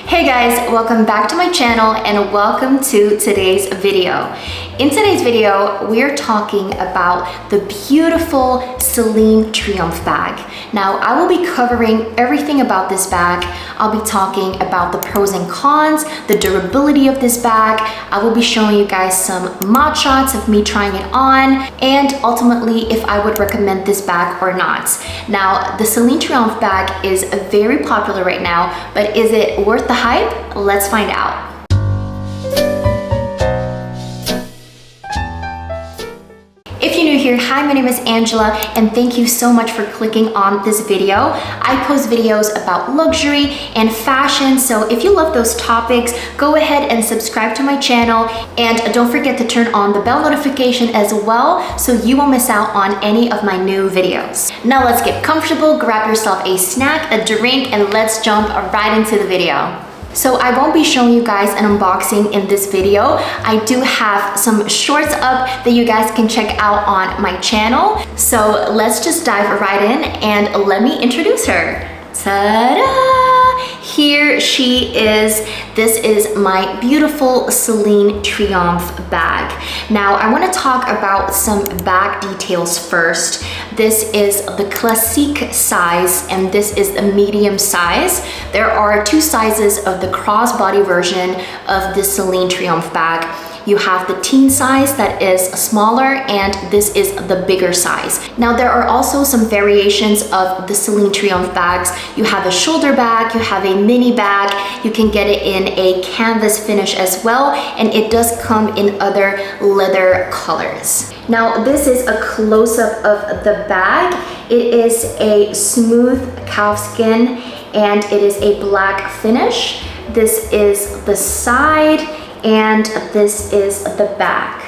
Hey guys, welcome back to my channel and welcome to today's video. In today's video, we're talking about the beautiful Celine Triomphe bag. Now, I will be covering everything about this bag. I'll be talking about the pros and cons, the durability of this bag. I will be showing you guys some mod shots of me trying it on, and ultimately if I would recommend this bag or not. Now, the Celine Triomphe bag is very popular right now, but is it worth the hype? Let's find out. If you're new here, hi, my name is Angela, and thank you so much for clicking on this video. I post videos about luxury and fashion, so if you love those topics, go ahead and subscribe to my channel, and don't forget to turn on the bell notification as well so you won't miss out on any of my new videos. Now let's get comfortable, grab yourself a snack, a drink, and let's jump right into the video. So I won't be showing you guys an unboxing in this video. I do have some shorts up that you guys can check out on my channel. So let's just dive right in and let me introduce her. Ta-da! Here she is. This is my beautiful Celine Triomphe bag. Now I want to talk about some bag details first. This is the classique size and this is the medium size. There are two sizes of the crossbody version of the Celine Triomphe bag. You have the teen size that is smaller, and this is the bigger size. Now there are also some variations of the Celine Triomphe bags. You have a shoulder bag, you have a mini bag, you can get it in a canvas finish as well, and it does come in other leather colors. Now this is a close-up of the bag. It is a smooth calfskin and it is a black finish. This is the side, and this is the back.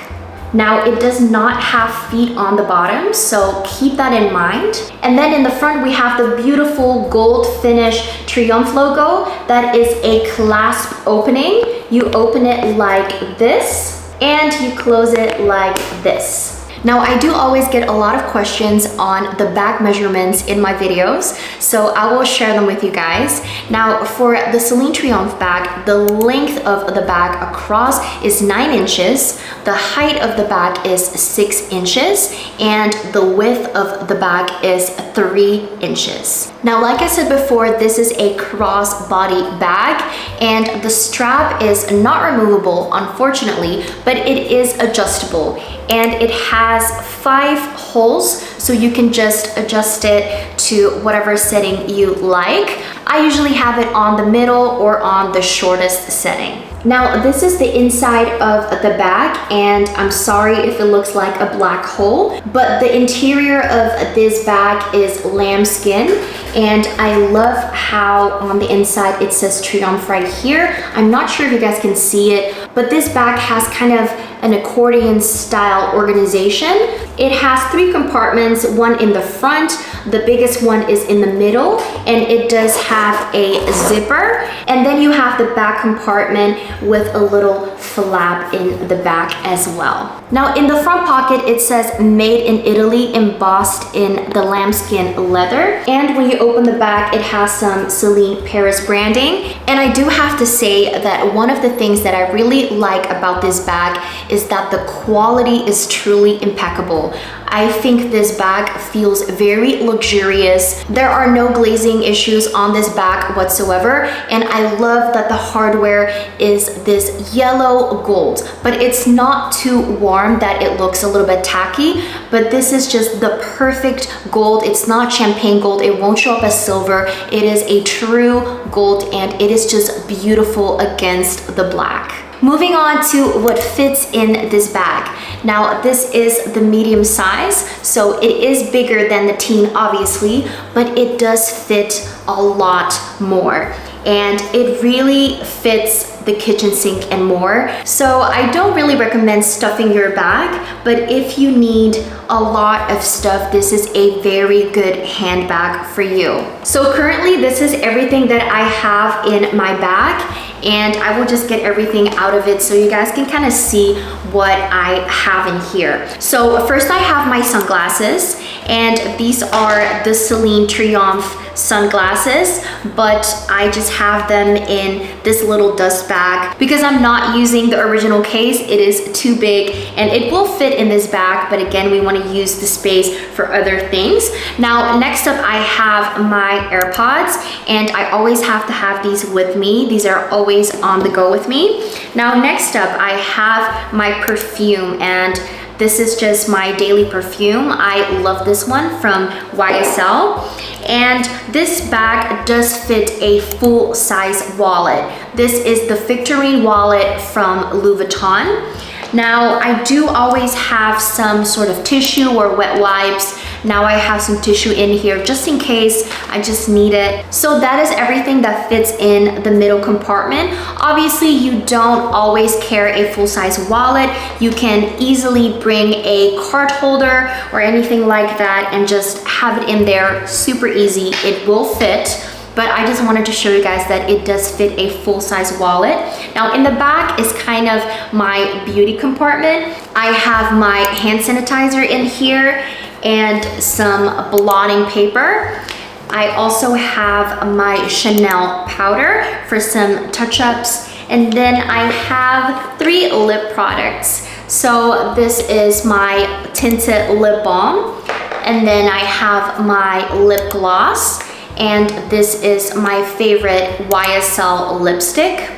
Now it does not have feet on the bottom, so keep that in mind. And then in the front we have the beautiful gold finish Triomphe logo. That is a clasp opening. You open it like this and you close it like this. Now I do always get a lot of questions on the bag measurements in my videos, so I will share them with you guys. Now for the Celine Triomphe bag, the length of the bag across is 9 inches, the height of the bag is 6 inches, and the width of the bag is 3 inches. Now like I said before, this is a crossbody bag and the strap is not removable, unfortunately, but it is adjustable. And it has 5 holes, so you can just adjust it to whatever setting you like. I usually have it on the middle or on the shortest setting. Now this is the inside of the bag, and I'm sorry if it looks like a black hole, but the interior of this bag is lambskin, and I love how on the inside it says Triomphe right here. I'm not sure if you guys can see it, but this bag has kind of an accordion style organization. It has 3 compartments, one in the front, the biggest one is in the middle, and it does have a zipper. And then you have the back compartment with a little flap in the back as well. Now in the front pocket, it says made in Italy, embossed in the lambskin leather. And when you open the back, it has some Celine Paris branding. And I do have to say that one of the things that I really like about this bag is that the quality is truly impeccable. I think this bag feels very luxurious. There are no glazing issues on this bag whatsoever, and I love that the hardware is this yellow gold, but it's not too warm that it looks a little bit tacky, but this is just the perfect gold. It's not champagne gold, it won't show up as silver. It is a true gold, and it is just beautiful against the black. Moving on to what fits in this bag. Now this is the medium size, so it is bigger than the teen obviously, but it does fit a lot more. And it really fits the kitchen sink and more. So I don't really recommend stuffing your bag, but if you need a lot of stuff, this is a very good handbag for you. So currently this is everything that I have in my bag. and I will just get everything out of it so you guys can kind of see what I have in here. So first I have my sunglasses, and these are the Celine Triomphe sunglasses, but I just have them in this little dust bag because I'm not using the original case. It is too big and it will fit in this bag, but again, we want to use the space for other things. Now, next up, I have my AirPods, and I always have to have these with me. These are always on the go with me. Now, next up, I have my perfume, and this is just my daily perfume. I love this one from YSL. And this bag does fit a full-size wallet. This is the Victorine wallet from Louis Vuitton. Now, I do always have some sort of tissue or wet wipes. Now I have some tissue in here just in case I just need it. So that is everything that fits in the middle compartment. Obviously, you don't always carry a full-size wallet. You can easily bring a card holder or anything like that and just have it in there. Super easy. It will fit. But I just wanted to show you guys that it does fit a full-size wallet. Now in the back is kind of my beauty compartment. I have my hand sanitizer in here and some blotting paper. I also have my Chanel powder for some touch-ups. And then I have 3 lip products. So this is my tinted lip balm. And then I have my lip gloss. And this is my favorite YSL lipstick.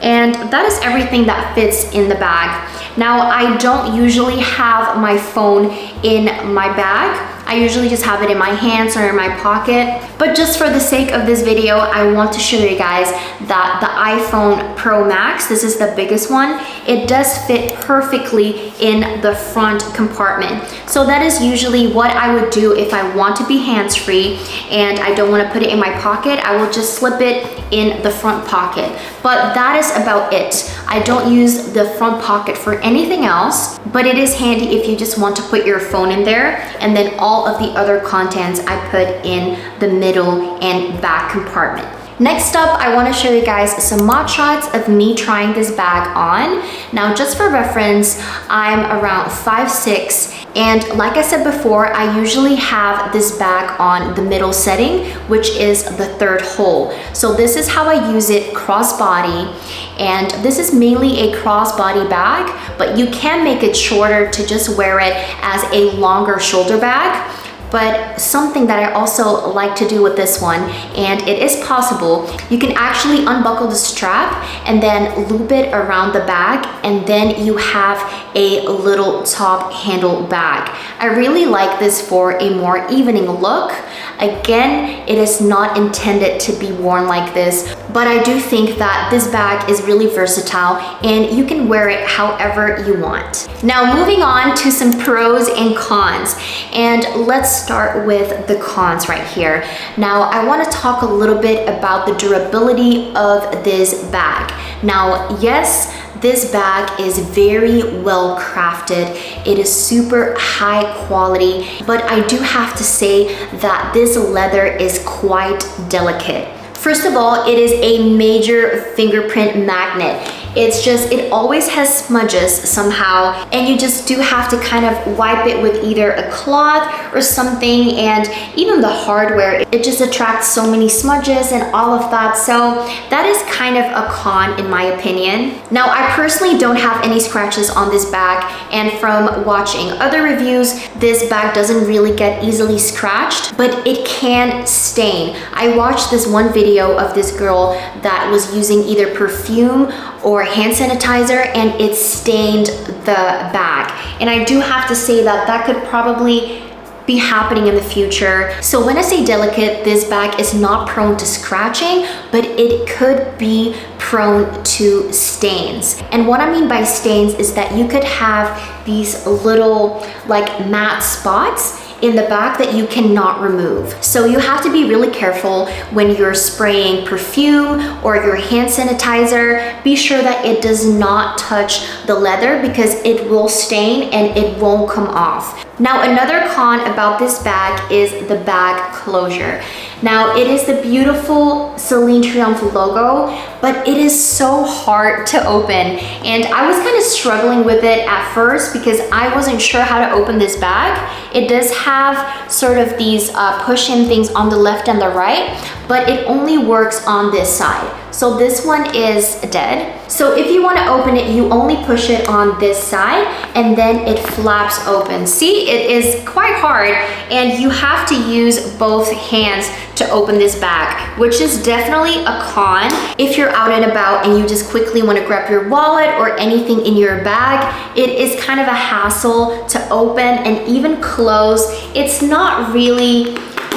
And that is everything that fits in the bag. Now, I don't usually have my phone in my bag. I usually just have it in my hands or in my pocket. But just for the sake of this video, I want to show you guys that the iPhone Pro Max, this is the biggest one, it does fit perfectly in the front compartment. So that is usually what I would do if I want to be hands-free and I don't want to put it in my pocket. I will just slip it in the front pocket. But that is about it. I don't use the front pocket for anything else, but it is handy if you just want to put your phone in there, and then all of the other contents I put in the middle and back compartment. Next up, I want to show you guys some mod shots of me trying this bag on. Now, just for reference, I'm around 5'6", and like I said before, I usually have this bag on the middle setting, which is the 3rd hole. So this is how I use it crossbody, and this is mainly a crossbody bag, but you can make it shorter to just wear it as a longer shoulder bag. But something that I also like to do with this one, and it is possible, you can actually unbuckle the strap and then loop it around the bag, and then you have a little top handle bag. I really like this for a more evening look. Again, it is not intended to be worn like this, but I do think that this bag is really versatile and you can wear it however you want. Now, moving on to some pros and cons, and let's start with the cons right here. Now, I want to talk a little bit about the durability of this bag. Now, yes, this bag is very well crafted. It is super high quality, but I do have to say that this leather is quite delicate. First of all, it is a major fingerprint magnet. It's just, it always has smudges somehow, and you just do have to kind of wipe it with either a cloth or something, and even the hardware, it just attracts so many smudges and all of that. So that is kind of a con in my opinion. Now, I personally don't have any scratches on this bag, and from watching other reviews, this bag doesn't really get easily scratched, but it can stain. I watched this one video of this girl that was using either perfume or hand sanitizer, and it stained the bag. And I do have to say that that could probably be happening in the future. So when I say delicate, this bag is not prone to scratching, but it could be prone to stains. And what I mean by stains is that you could have these little like matte spots in the back that you cannot remove. So you have to be really careful when you're spraying perfume or your hand sanitizer. Be sure that it does not touch the leather because it will stain and it won't come off. Now, another con about this bag is the bag closure. Now, it is the beautiful Celine Triomphe logo, but it is so hard to open. And I was kind of struggling with it at first because I wasn't sure how to open this bag. It does have sort of these push-in things on the left and the right, but it only works on this side. So this one is dead. So if you want to open it, you only push it on this side and then it flaps open. See, it is quite hard and you have to use both hands to open this bag, which is definitely a con. If you're out and about and you just quickly want to grab your wallet or anything in your bag, it is kind of a hassle to open and even close. It's not really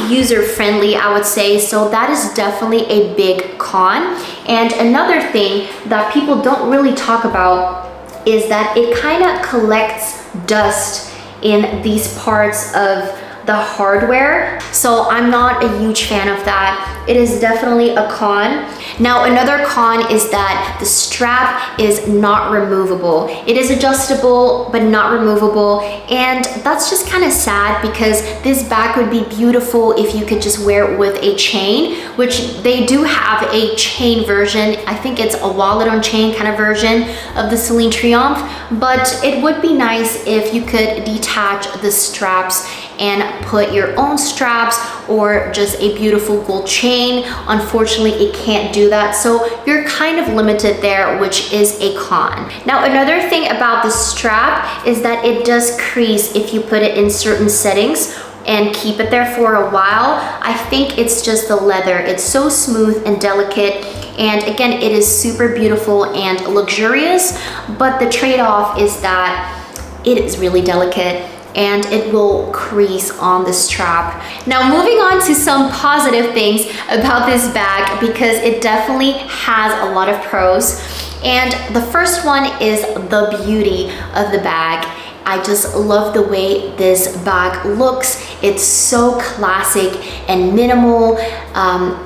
user-friendly, I would say, so that is definitely a big con. And another thing that people don't really talk about is that it kind of collects dust in these parts of the hardware, so I'm not a huge fan of that. It is definitely a con. Now, another con is that the strap is not removable. It is adjustable but not removable, and that's just kind of sad because this bag would be beautiful if you could just wear it with a chain, which they do have a chain version. I think it's a wallet on chain kind of version of the Celine Triomphe, but it would be nice if you could detach the straps and put your own straps or just a beautiful gold chain. Unfortunately, it can't do that, so you're kind of limited there, which is a con. Now, another thing about the strap is that it does crease if you put it in certain settings and keep it there for a while. I think it's just the leather. It's so smooth and delicate, and again, it is super beautiful and luxurious, but the trade-off is that it is really delicate and it will crease on the strap. Now, moving on to some positive things about this bag, because it definitely has a lot of pros. And the first one is the beauty of the bag. I just love the way this bag looks. It's so classic and minimal,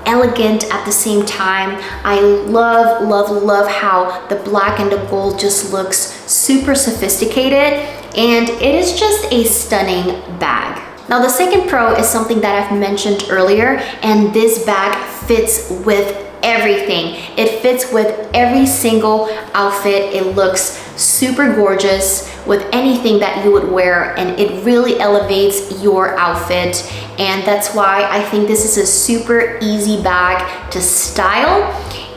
elegant at the same time. I love, love, love how the black and the gold just looks super sophisticated, and it is just a stunning bag. Now, the second pro is something that I've mentioned earlier, and this bag fits with everything. It fits with every single outfit. It looks super gorgeous with anything that you would wear, and it really elevates your outfit. And that's why I think this is a super easy bag to style,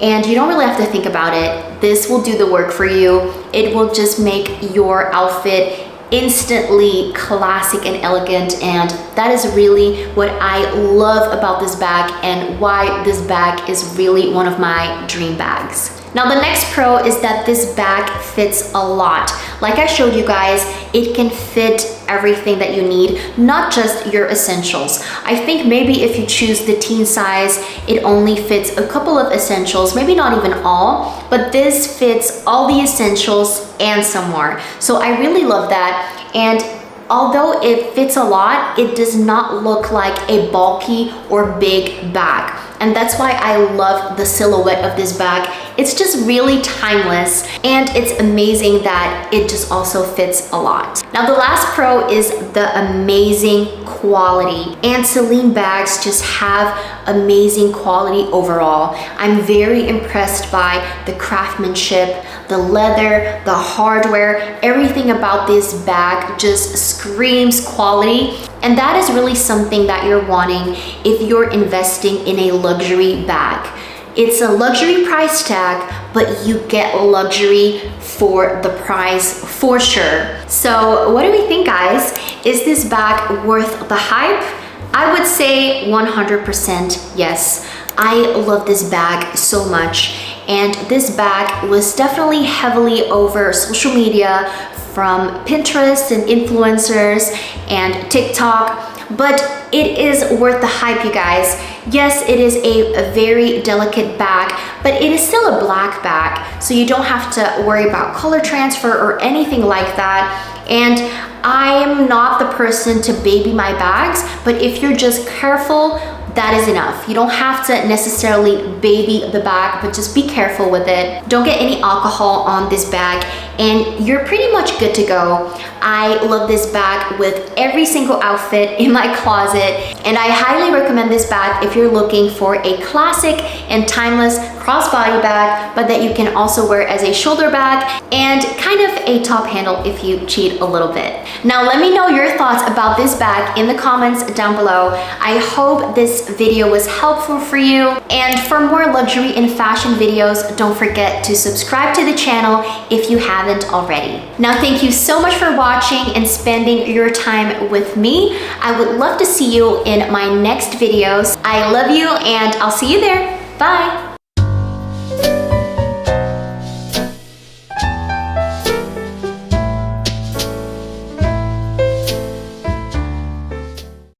and you don't really have to think about it. This will do the work for you. It will just make your outfit instantly classic and elegant, and that is really what I love about this bag and why this bag is really one of my dream bags. Now, the next pro is that this bag fits a lot. Like I showed you guys, it can fit everything that you need, not just your essentials. I think maybe if you choose the teen size, it only fits a couple of essentials, maybe not even all, but this fits all the essentials and some more. So I really love that. And although it fits a lot, it does not look like a bulky or big bag. And that's why I love the silhouette of this bag. It's just really timeless, and it's amazing that it just also fits a lot. Now, the last pro is the amazing quality, and Celine bags just have amazing quality overall. I'm very impressed by the craftsmanship, the leather, the hardware, everything about this bag just screams quality. And that is really something that you're wanting if you're investing in a luxury bag. It's a luxury price tag, but you get luxury for the price for sure. So what do we think, guys? Is this bag worth the hype? I would say 100% yes. I love this bag so much. And this bag was definitely heavily over social media, from Pinterest and influencers and TikTok, but it is worth the hype, you guys. Yes, it is a very delicate bag, but it is still a black bag, so you don't have to worry about color transfer or anything like that. And I am not the person to baby my bags, but if you're just careful, that is enough. You don't have to necessarily baby the bag, but just be careful with it. Don't get any alcohol on this bag and you're pretty much good to go. I love this bag with every single outfit in my closet, and I highly recommend this bag if you're looking for a classic and timeless crossbody bag, but that you can also wear as a shoulder bag and kind of a top handle if you cheat a little bit. Now let me know your thoughts about this bag in the comments down below. I hope this video was helpful for you, and for more luxury and fashion videos, don't forget to subscribe to the channel if you haven't already. Now thank you so much for watching and spending your time with me. I would love to see you in my next videos. I love you and I'll see you there. Bye.